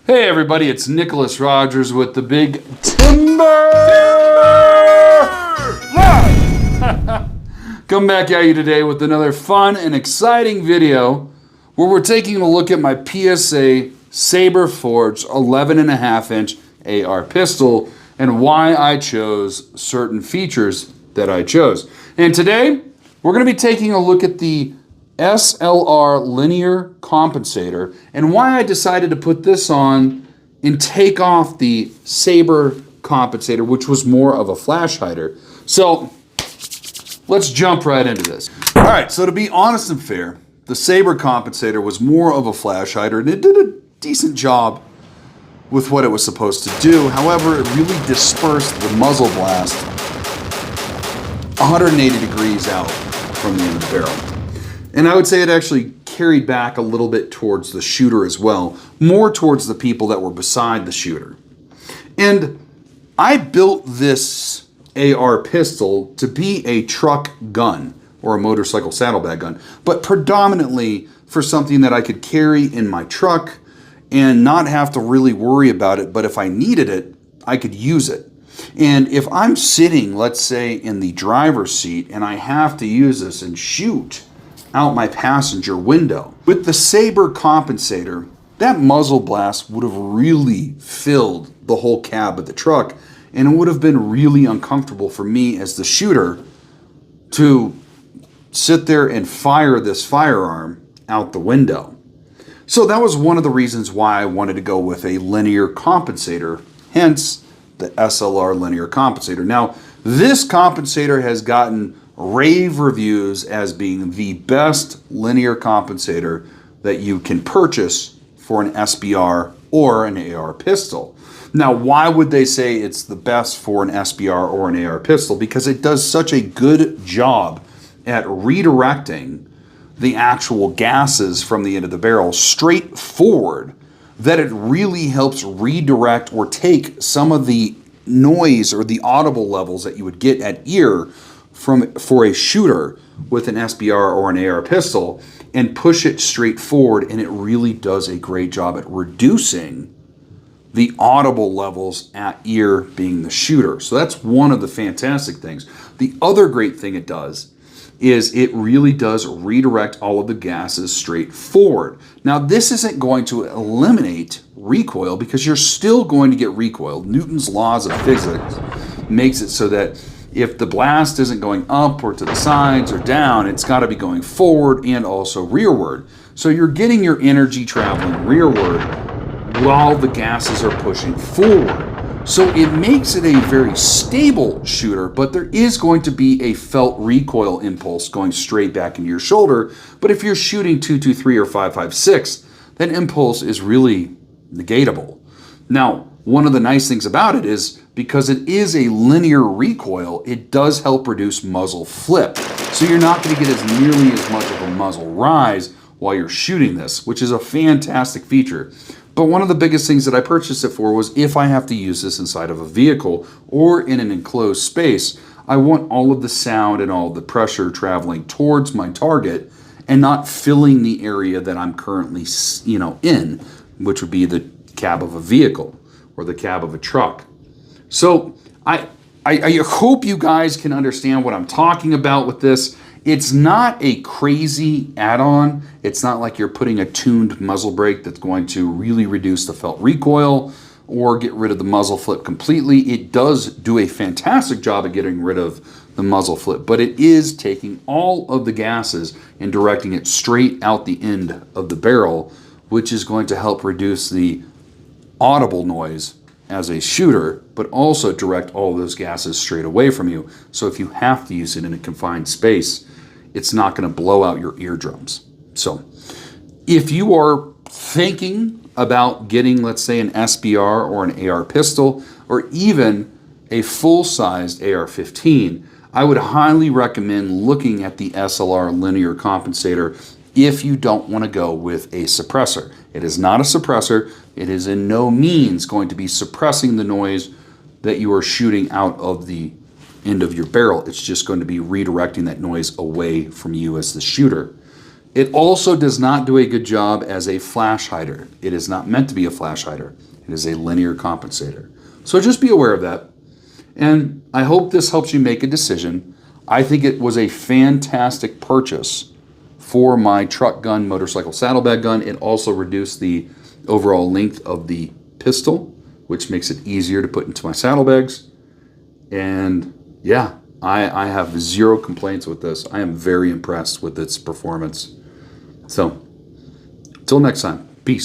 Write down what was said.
Hey everybody, it's Nicholas Rogers with the Big Timber Live! Come back at you today with another fun and exciting video where we're taking a look at my PSA SABRE Forged 11.5-inch AR pistol and why I chose certain features that I chose. And today, we're going to be taking a look at the SLR linear compensator and why I decided to put this on and take off the SABRE compensator, which was more of a flash hider. So let's jump right into this. All right, so to be honest and fair, the SABRE compensator was more of a flash hider and it did a decent job with what it was supposed to do. However, it really dispersed the muzzle blast 180 degrees out from the end of the barrel. And I would say it actually carried back a little bit towards the shooter as well, more towards the people that were beside the shooter. And I built this AR pistol to be a truck gun or a motorcycle saddlebag gun, but predominantly for something that I could carry in my truck and not have to really worry about it, but if I needed it, I could use it. And if I'm sitting, let's say, in the driver's seat and I have to use this and shoot out my passenger window, with the SABRE compensator, that muzzle blast would have really filled the whole cab of the truck, and it would have been really uncomfortable for me as the shooter to sit there and fire this firearm out the window. So that was one of the reasons why I wanted to go with a linear compensator, hence the SLR linear compensator. Now, this compensator has gotten rave reviews as being the best linear compensator that you can purchase for an SBR or an AR pistol. Now, why would they say it's the best for an SBR or an AR pistol? Because it does such a good job at redirecting the actual gases from the end of the barrel straight forward that it really helps redirect or take some of the noise or the audible levels that you would get at ear for a shooter with an SBR or an AR pistol and push it straight forward, and it really does a great job at reducing the audible levels at ear being the shooter. So that's one of the fantastic things. The other great thing it does is it really does redirect all of the gases straight forward. Now, this isn't going to eliminate recoil because you're still going to get recoil. Newton's laws of physics makes it so that if the blast isn't going up or to the sides or down, it's got to be going forward and also rearward. So you're getting your energy traveling rearward while the gases are pushing forward. So it makes it a very stable shooter, but there is going to be a felt recoil impulse going straight back into your shoulder. But if you're shooting 223 or 556, that impulse is really negatable. Now, one of the nice things about it is because it is a linear recoil, it does help reduce muzzle flip. So you're not going to get as nearly as much of a muzzle rise while you're shooting this, which is a fantastic feature. But one of the biggest things that I purchased it for was if I have to use this inside of a vehicle or in an enclosed space, I want all of the sound and all of the pressure traveling towards my target and not filling the area that I'm currently, in, which would be the cab of a vehicle or the cab of a truck. So I hope you guys can understand what I'm talking about with this. It's not a crazy add-on. It's not like you're putting a tuned muzzle brake that's going to really reduce the felt recoil or get rid of the muzzle flip completely. It does do a fantastic job at getting rid of the muzzle flip, but it is taking all of the gases and directing it straight out the end of the barrel, which is going to help reduce the audible noise as a shooter, but also direct all those gases straight away from you. So if you have to use it in a confined space, it's not going to blow out your eardrums. So if you are thinking about getting, let's say, an SBR or an AR pistol, or even a full-sized AR-15, I would highly recommend looking at the SLR linear compensator if you don't want to go with a suppressor. It is not a suppressor. It is in no means going to be suppressing the noise that you are shooting out of the end of your barrel. It's just going to be redirecting that noise away from you as the shooter. It also does not do a good job as a flash hider. It is not meant to be a flash hider. It is a linear compensator. So just be aware of that. And I hope this helps you make a decision. I think it was a fantastic purchase for my truck gun, motorcycle saddlebag gun. It also reduced the overall length of the pistol, which makes it easier to put into my saddlebags. And yeah, I have zero complaints with this. I am very impressed with its performance. So, until next time.